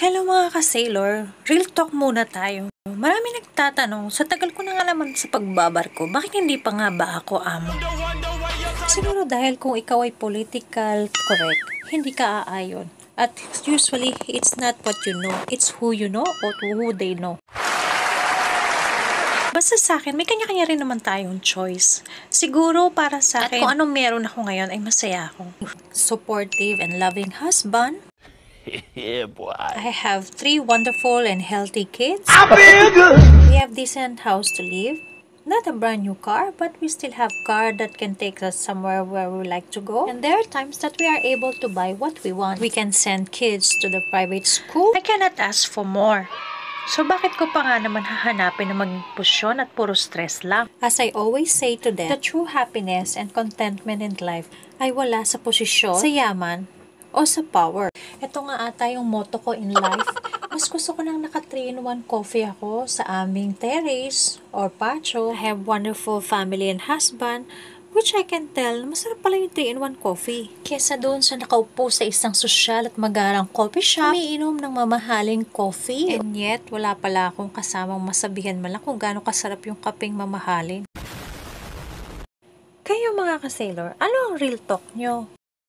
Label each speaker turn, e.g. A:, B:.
A: Hello mga ka-sailor, real talk muna tayo. Marami nagtatanong, sa tagal ko na nga naman sa pagbabarko, bakit hindi pa nga ba ako amo? Siguro dahil kung ikaw ay political correct, hindi ka aayon. At usually, it's not what you know, it's who you know or who they know. Basta sa akin, may kanya-kanya rin naman tayong choice. Siguro para sa akin, at kung anong meron ako ngayon ay masaya ako. Supportive and loving husband.
B: Yeah, boy.
A: I have 3 wonderful and healthy kids. We have decent house to live. Not a brand new car, but we still have car that can take us somewhere where we like to go. And there are times that we are able to buy what we want. We can send kids to the private school. I cannot ask for more. So bakit ko pa nga naman hahanapin na maging pusyon at puro stress lang? As I always say to them, the true happiness and contentment in life ay wala sa posisyon, sa yaman, o sa power. Ito nga ata yung motto ko in life. Mas gusto ko nang naka 3-in-1 coffee ako sa aming terrace or patio. I have wonderful family and husband, which I can tell, masarap pala yung 3-in-1 coffee. Kesa doon sa nakaupo sa isang sosyal at magarang coffee shop, umiinom ng mamahaling coffee. And yet, wala pala akong kasamang masabihan man lang kung gaano kasarap yung kapeng mamahalin. Kayo mga ka-sailor, ano ang real talk nyo?